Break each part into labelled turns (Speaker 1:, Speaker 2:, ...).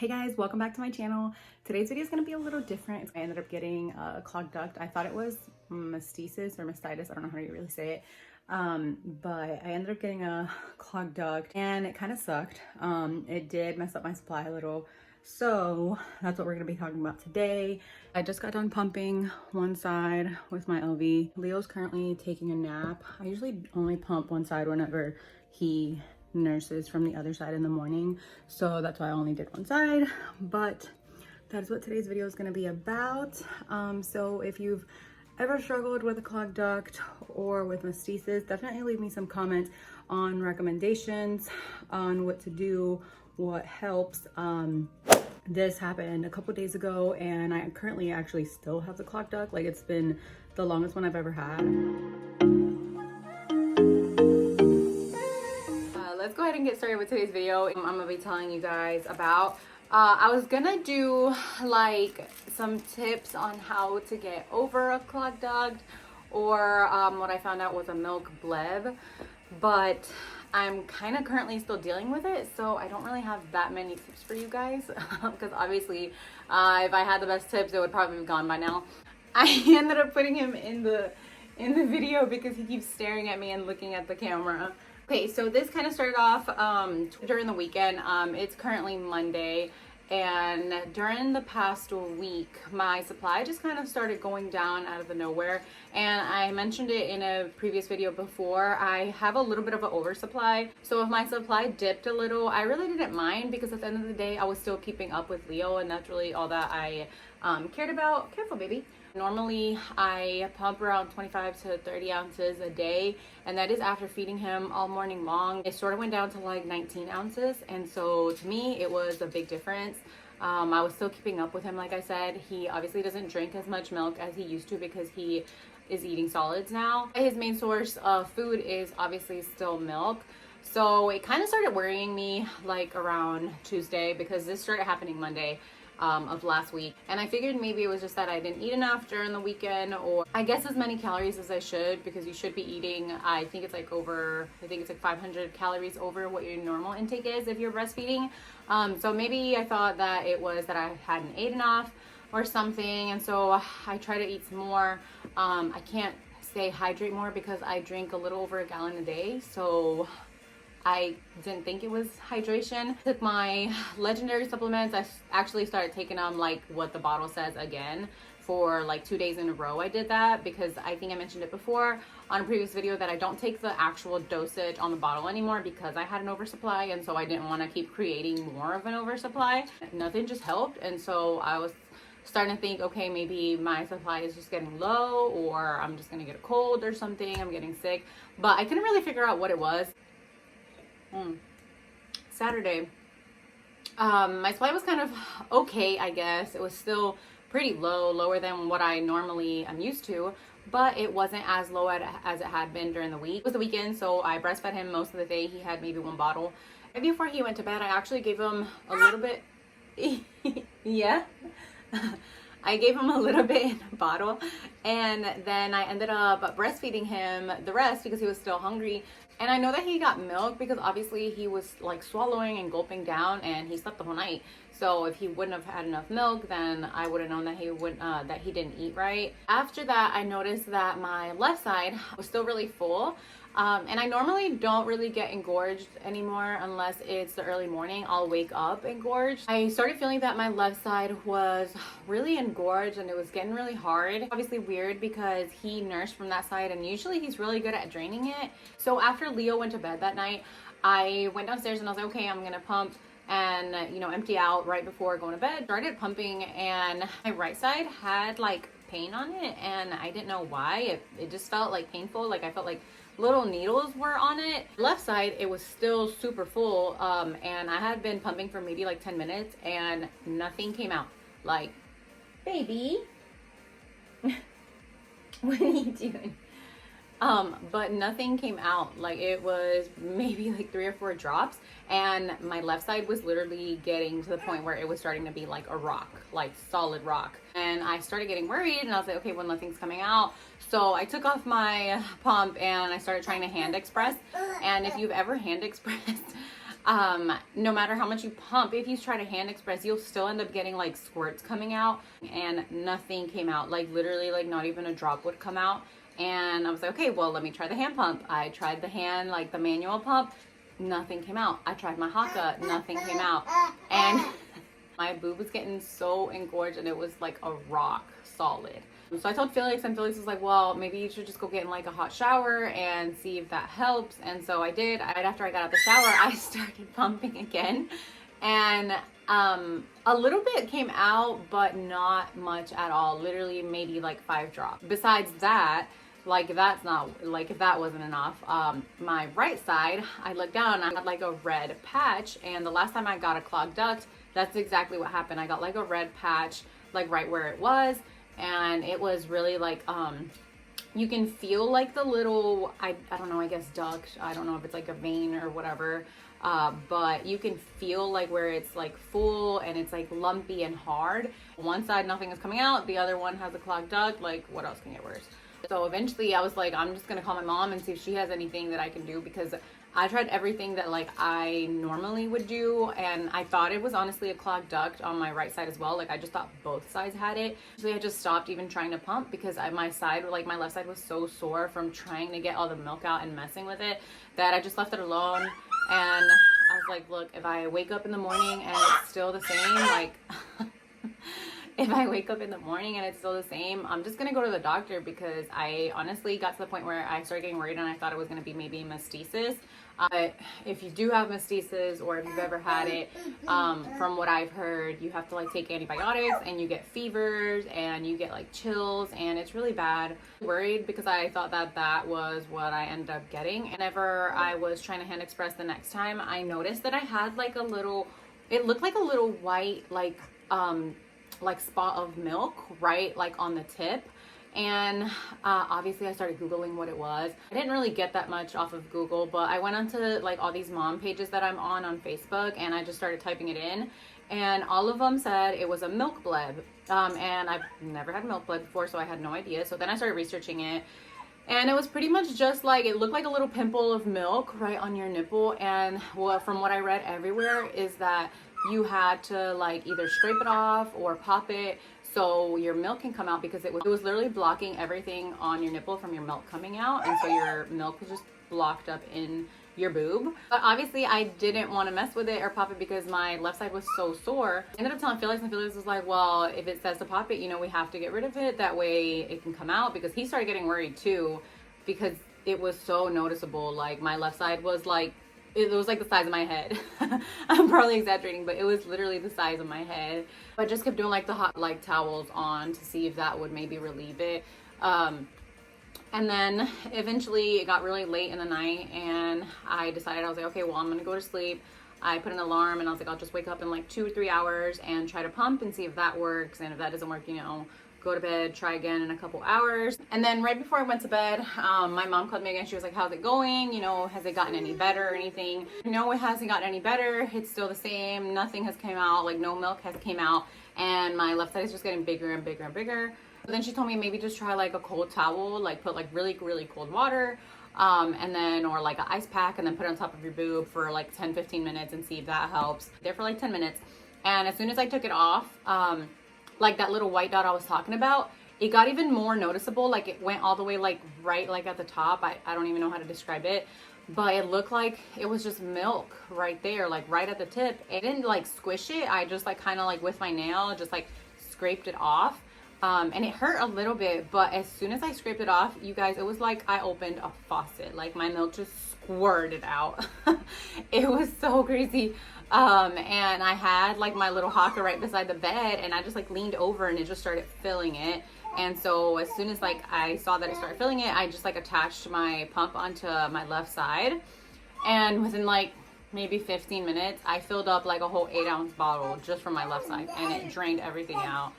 Speaker 1: Hey guys, welcome back to my channel. Today's video is going to be a little different. I ended up getting a clogged duct. I thought it was mastitis or mastitis. I don't know how you really say it. But I ended up getting a clogged duct and it kind of sucked. It did mess up my supply a little. So that's what we're going to be talking about today. I just got done pumping one side with my LV. Leo's currently taking a nap. I usually only pump one side whenever he nurses from the other side in the morning, so that's why I only did one side, but that's what today's video is going to be about. So if you've ever struggled with a clogged duct or with mastitis, definitely leave me some comments on recommendations on what to do, what helps. This happened a couple days ago and I currently actually still have the clogged duct. Like, it's been the longest one I've ever had. Let's go ahead and get started with today's video. I'm gonna be telling you guys about I was gonna do like some tips on how to get over a clogged duct, or what I found out was a milk bleb, but I'm kind of currently still dealing with it, so I don't really have that many tips for you guys because obviously if I had the best tips, it would probably be gone by now. I ended up putting him in the video because he keeps staring at me and looking at the camera. Okay, so this kind of started off during the weekend. It's currently Monday, and during the past week, my supply just kind of started going down out of the nowhere. And I mentioned it in a previous video before, I have a little bit of an oversupply. So if my supply dipped a little, I really didn't mind because at the end of the day, I was still keeping up with Leo, and that's really all that I cared about. Careful, baby. Normally, I pump around 25 to 30 ounces a day, and that is after feeding him all morning long. It sort of went down to like 19 ounces, and so to me, it was a big difference. I was still keeping up with him, like I said. He obviously doesn't drink as much milk as he used to because he is eating solids now. His main source of food is obviously still milk. So it kind of started worrying me like around Tuesday, because this started happening Monday of last week, and I figured maybe it was just that I didn't eat enough during the weekend, or I guess as many calories as I should, because you should be eating, I think it's like 500 calories over what your normal intake is if you're breastfeeding. So maybe I thought that it was that I hadn't ate enough or something, and so I try to eat some more. I can't say hydrate more because I drink a little over a gallon a day, so I didn't think it was hydration. Took my legendary supplements. I actually started taking them like what the bottle says again for like 2 days in a row. I did that because I think I mentioned it before on a previous video that I don't take the actual dosage on the bottle anymore because I had an oversupply, and so I didn't want to keep creating more of an oversupply. Nothing just helped, and so I was starting to think, okay, maybe my supply is just getting low, or I'm just gonna get a cold or something. I'm getting sick, but I couldn't really figure out what it was. Saturday, my supply was kind of okay, I guess. It was still pretty low, lower than what I normally am used to, but it wasn't as low as it had been during the week. It was the weekend, so I breastfed him most of the day. He had maybe one bottle. And before he went to bed, I actually gave him a little bit. Yeah. I gave him a little bit in a bottle, and then I ended up breastfeeding him the rest because he was still hungry. And I know that he got milk because obviously he was like swallowing and gulping down, and he slept the whole night. So if he wouldn't have had enough milk, then I would have known that he didn't eat right. After that, I noticed that my left side was still really full. And I normally don't really get engorged anymore unless it's the early morning. I'll wake up engorged. I started feeling that my left side was really engorged and it was getting really hard. Obviously weird because he nursed from that side and usually he's really good at draining it. So after Leo went to bed that night, I went downstairs and I was like, okay, I'm gonna pump and empty out right before going to bed. Started pumping and my right side had like pain on it, and I didn't know why. It just felt like painful. Like I felt like little needles were on it. Left side, it was still super full, and I had been pumping for maybe like 10 minutes and nothing came out. Like, baby, what are you doing? But nothing came out. Like, it was maybe like 3 or 4 drops, and my left side was literally getting to the point where it was starting to be like a rock, like solid rock. And I started getting worried, and I was like, okay, well, nothing's coming out. So I took off my pump and I started trying to hand express. And if you've ever hand expressed, no matter how much you pump, if you try to hand express, you'll still end up getting like squirts coming out, and nothing came out. Like literally, like not even a drop would come out. And I was like, okay, well, let me try the hand pump. I tried the hand, like the manual pump, nothing came out. I tried my Haka, nothing came out. And my boob was getting so engorged, and it was like a rock solid. So I told Felix, and Felix was like, well, maybe you should just go get in like a hot shower and see if that helps. And so I did. Right after I got out of the shower, I started pumping again. And a little bit came out, but not much at all. Literally maybe like 5 drops. Besides that, like that's not, like if that wasn't enough, my right side, I looked down and I had like a red patch. And the last time I got a clogged duct, that's exactly what happened. I got like a red patch, like right where it was. And it was really like, you can feel like the little, I don't know, I guess duct. I don't know if it's like a vein or whatever. But you can feel like where it's like full and it's like lumpy and hard. One side, nothing is coming out. The other one has a clogged duct. Like what else can get worse? So eventually I was like, I'm just going to call my mom and see if she has anything that I can do, because I tried everything that like I normally would do, and I thought it was honestly a clogged duct on my right side as well. Like I just thought both sides had it. So I just stopped even trying to pump, because my side, like my left side was so sore from trying to get all the milk out and messing with it, that I just left it alone. And I was like, look, if I wake up in the morning and it's still the same, like if I wake up in the morning and it's still the same, I'm just gonna go to the doctor, because I honestly got to the point where I started getting worried and I thought it was gonna be maybe mastitis. If you do have mastitis, or if you've ever had it, from what I've heard, you have to like take antibiotics, and you get fevers and you get like chills, and it's really bad. Worried because I thought that that was what I ended up getting. And whenever I was trying to hand express the next time, I noticed that I had like a little, it looked like a little white like spot of milk right like on the tip. And obviously I started Googling what it was. I didn't really get that much off of Google, but I went onto like all these mom pages that I'm on Facebook, and I just started typing it in, and all of them said it was a milk bleb. And I've never had milk bleb before, so I had no idea. So then I started researching it, and it was pretty much just like, it looked like a little pimple of milk right on your nipple. And from what I read everywhere is that you had to like either scrape it off or pop it so your milk can come out, because it was literally blocking everything on your nipple from your milk coming out. And so your milk was just blocked up in your boob. But obviously I didn't want to mess with it or pop it, because my left side was so sore. I ended up telling Felix, and Felix was like, well, if it says to pop it, you know, we have to get rid of it. That way it can come out, because he started getting worried too, because it was so noticeable. Like my left side was like, it was like the size of my head. I'm probably exaggerating, but it was literally the size of my head. I just kept doing like the hot like towels on to see if that would maybe relieve it. And then eventually it got really late in the night, and I decided, I was like, okay, well, I'm gonna go to sleep. I put an alarm, and I was like, I'll just wake up in like 2 or 3 hours and try to pump and see if that works. And if that doesn't work, you know, go to bed, try again in a couple hours. And then right before I went to bed, my mom called me again. She was like, how's it going? You know, has it gotten any better or anything? No, it hasn't gotten any better. It's still the same. Nothing has came out. Like no milk has came out. And my left side is just getting bigger and bigger and bigger. But then she told me maybe just try like a cold towel, like put like really, really cold water, and then, or like an ice pack, and then put it on top of your boob for like 10-15 minutes and see if that helps. There for like 10 minutes. And as soon as I took it off, like that little white dot I was talking about, it got even more noticeable. Like it went all the way like right like at the top. I don't even know how to describe it, but it looked like it was just milk right there, like right at the tip. It didn't like squish it. I just like kind of like with my nail just like scraped it off. And it hurt a little bit, but as soon as I scraped it off, you guys, it was like I opened a faucet. Like my milk just squirted out. It was so crazy. And I had like my little Haka right beside the bed, and I just like leaned over and it just started filling it. And so as soon as like I saw that it started filling it, I just like attached my pump onto my left side, and within like maybe 15 minutes, I filled up like a whole 8-ounce bottle just from my left side, and it drained everything out.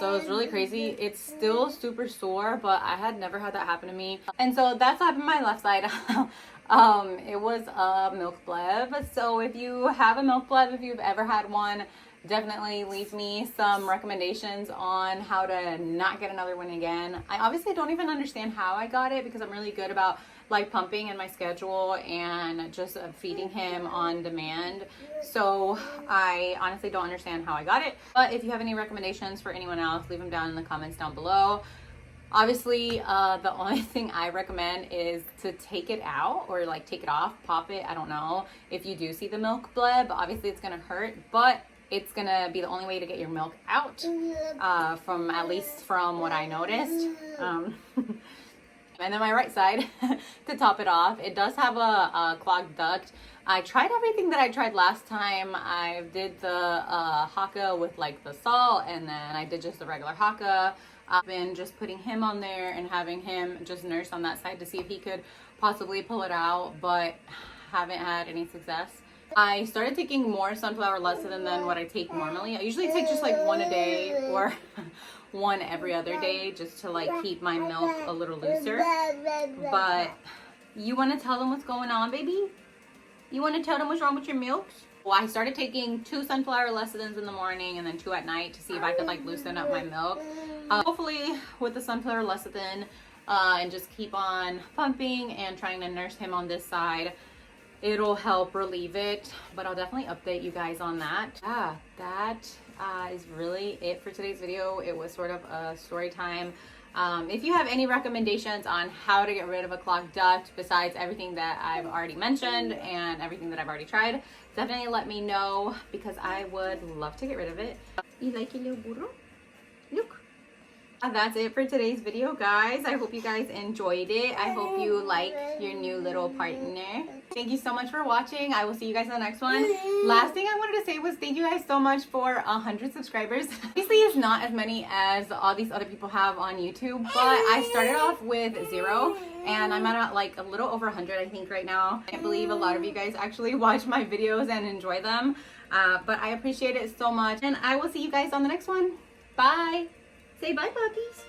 Speaker 1: So it was really crazy. It's still super sore, but I had never had that happen to me. And so that's what happened to my left side. It was a milk bleb. So if you have a milk bleb, if you've ever had one, definitely leave me some recommendations on how to not get another one again. I obviously don't even understand how I got it, because I'm really good about like pumping in my schedule and just feeding him on demand. So I honestly don't understand how I got it. But if you have any recommendations for anyone else, leave them down in the comments down below. Obviously, the only thing I recommend is to take it out or like take it off, pop it. I don't know if you do see the milk bleb. Obviously, it's gonna hurt, but it's gonna be the only way to get your milk out, from at least from what I noticed. And then my right side, to top it off, it does have a clogged duct. I tried everything that I tried last time. I did the haka with like the salt, and then I did just the regular haka. I've been just putting him on there and having him just nurse on that side to see if he could possibly pull it out, but haven't had any success. I started taking more sunflower lecithin than what I take normally. I usually take just like one a day or one every other day just to like keep my milk a little looser. But you want to tell them what's going on, baby? You want to tell them what's wrong with your milk? Well, I started taking 2 sunflower lecithins in the morning and then 2 at night to see if I could like loosen up my milk. Hopefully with the sunflower lecithin and just keep on pumping and trying to nurse him on this side, it'll help relieve it. But I'll definitely update you guys on that. That is really it for today's video. It was sort of a story time. If you have any recommendations on how to get rid of a clogged duct besides everything that I've already mentioned and everything that I've already tried, definitely let me know because I would love to get rid of it. You like your little burro? Look. That's it for today's video, guys. I hope you guys enjoyed it. I hope you like your new little partner. Thank you so much for watching. I will see you guys in the next one. Last thing I wanted to say was thank you guys so much for 100 subscribers. Obviously, it's not as many as all these other people have on YouTube, but I started off with 0 and I'm at like a little over 100, I think, right now. I can't believe a lot of you guys actually watch my videos and enjoy them, but I appreciate it so much, and I will see you guys on the next one. Bye. Say bye, puppies.